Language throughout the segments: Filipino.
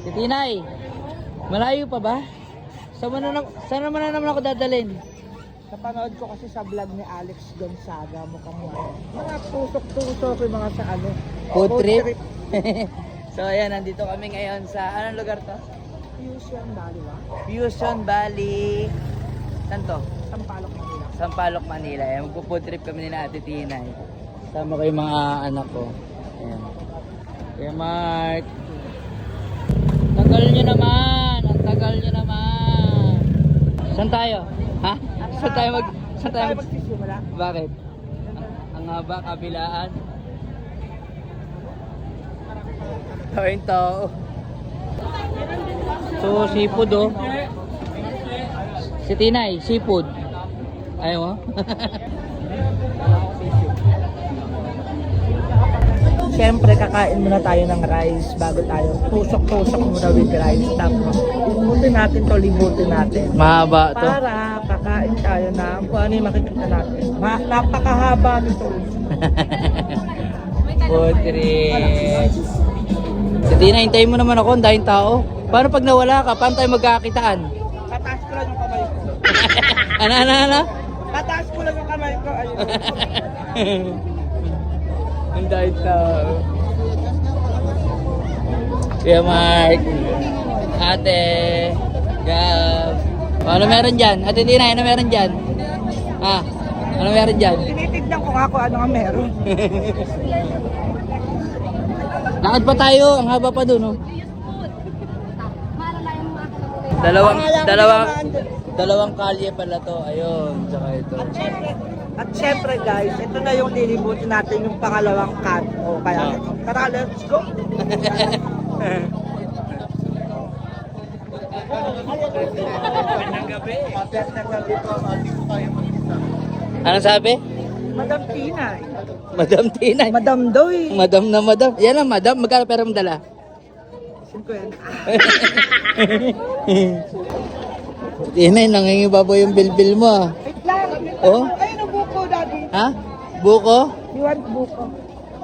Si Tinay, malayo pa ba? Saan naman na naman ako dadalhin? Napanood ko kasi sa vlog ni Alex Gonzaga, mukhang mga tusok-tusok yung mga sa ano. Food trip? So ayan, nandito kami ngayon sa, anong lugar to? Fusion Valley ba? Fusion Valley. Saan to? Sampaloc, Manila. Sampaloc, Manila. Ayan, magpo-food trip kami ni Ate Tinay. Sama ko yung mga anak ko. Ayan. Kuya Mark. Tagal nyo naman. Ang tagal nyo naman. Saan tayo? Ha? Saan tayo magsisimula? Bakit? Ang haba, kabilaan. Tawin tao. So, seafood oh. Si Tinay, seafood. Ayaw mo? Siyempre, kakain muna tayo ng rice bago tayo tusok-tusok muna with rice. Tapos, libutin natin. Mahaba to. Para kakain tayo na kung ano yung makikita natin. Napakahaba nito. Food trip. Si Tinay, hintayin mo naman ako, ang dahing tao. Paano pag nawala ka? Paano tayo magkakitaan? Tataas ko lang yung kamay ko. Ano? Tataas ko lang yung kamay ko. Ayun. Ang dahing tao. Kuya Mark. Ate. Gab. Ano meron dyan? Ate Tinay, ano meron dyan? Ah, ano meron dyan? Tinitignan ko nga kung ano nga meron. Lakad pa tayo, ang haba pa dun, oh. Dalawang kalye pala to. Ayun, tsaka ito. At syempre guys, ito na yung lilibutin natin yung pangalawang kanto. Kaya tara, let's go! Ano sabi? Madam Tinay. Madam Tinay. Madam Doy. Madam na madam. Yan ang madam. Magkano pera mong dala? 50. Tinay, nangingibabaw yung bilbil mo, ah. Wait lang. Oh? Ayun ang buko, daddy. Ha? Buko? You want buko?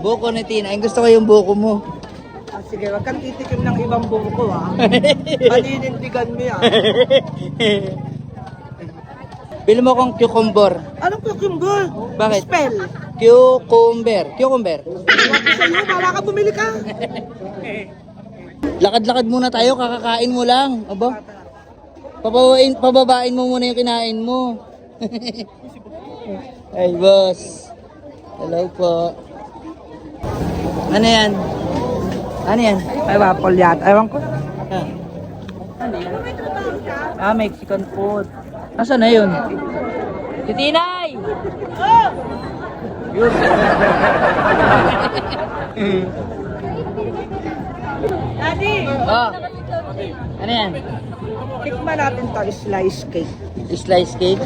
Buko ni Tinay. Gusto ko yung buko mo. Ah, sige, wag kang titikim ng ibang buko, ha? Paninindigan mo yan. Bili mo kong cucumber. Anong cucumber? Bakit? Spell. Cucumber. Cucumber. Ewan ko sa'yo, bala ka bumili ka. Lakad-lakad muna tayo. Kakakain mo lang. Aba? Pababain mo muna yung kinain mo. Ay, boss. Hello po. Ano yan? Ano yan? Ay, waffle yata. Ewan ko. Ah. Ah, Mexican food. Nasaan na yun? Si Tinay! Yun. Daddy! Oh. Ano yan? Tikman natin to, slice cake. Slice cake?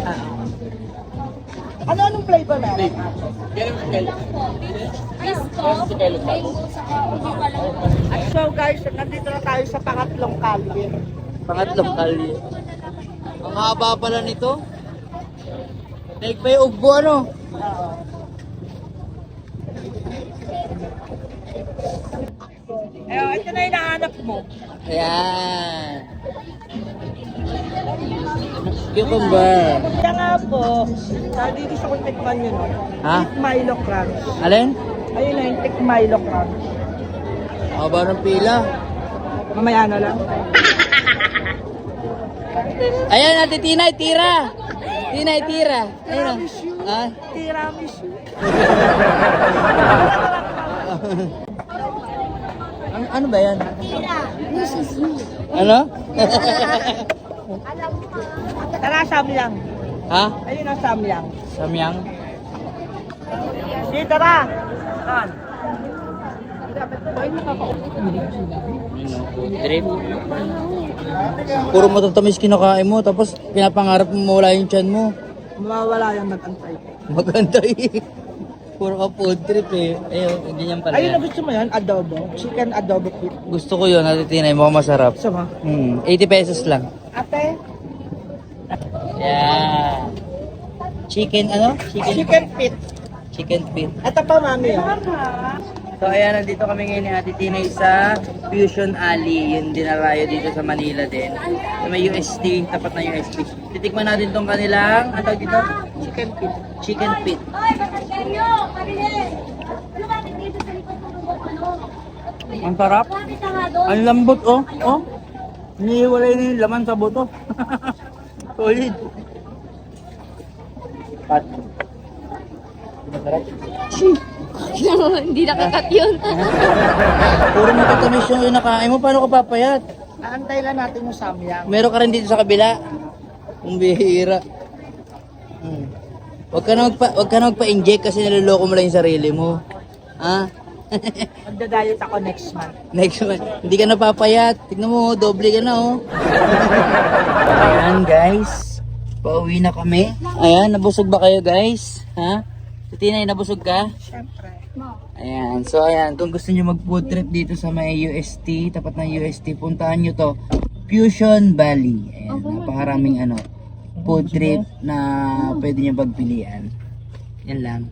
Anong flavor na? So guys, nandito na tayo sa pangatlong kalye. Pangatlong kalye. Ang haba pala nito. Like pa yung ugbo, ano? Ito na yung nahanap mo. Ayan. Cucumber. Kaya nga po, sabi gusto ko tikman yun. Ha? Thick Milo Crunch. Alin? Ayun na yung Thick Milo Crunch. Haba ng pila. Mamaya na lang. Ayan, Ate Tinay, tira. Tinay, tira. Ayun na. Tiramisu. Ah? Tiramisu. Ano ba yan? Ano? Tara, samyang. Ha? Ayun ang samyang. Samyang? Sige, tara. Saan? Drip. Puro matatamis kinakain mo, tapos pinapangarap mo mawala yung tiyan mo. Mawawala yung nag-antay. Magantay. Puro ka food trip eh. Ayun, ganyan pala Ayun na yan. gusto mo yan, adobo. Chicken adobo kit. Gusto ko yun, Ate Tinay, mukhang masarap. Gusto mo? 80 pesos lang. Ate, Yeah. Chicken ano? chicken feet. Chicken feet. Ito pa, mami. Oh. So ayan, nandito kami ngayon ni Ate Tinay sa Fusion Alley. Yung dinarayo dito sa Manila din. So, may UST, tapat na UST. Titikman natin tong kanilang, ano tawag dito? Chicken pit. Chicken pit. Ang sarap. Ang lambot oh. Oh. Iniiwalay na yung laman sa buto. Solid. Pat. Masarap. Hindi nakakat yun. Puro matatamis yung inakain mo. Paano ka papayat? Aantay lang natin yung samyang. Meron ka rin dito sa kabila. Ang bihira. Huwag ka na magpa-inject kasi niloloko mo lang yung sarili mo. Ha? Magda-diet ako next month. Next month. Hindi ka napapayat. Tignan mo, doble ka na oh. Ayan guys. Pauwi na kami. Ayan, nabusog ba kayo guys? Ha? Sa Tinay, nabusog ka? Siyempre. Ayan. So ayan, kung gusto niyo mag food trip dito sa may UST, tapat ng UST, puntahan niyo to. Fusion Valley. Ayan, napakaraming food trip na pwede niyo pagpilian. Yan lang.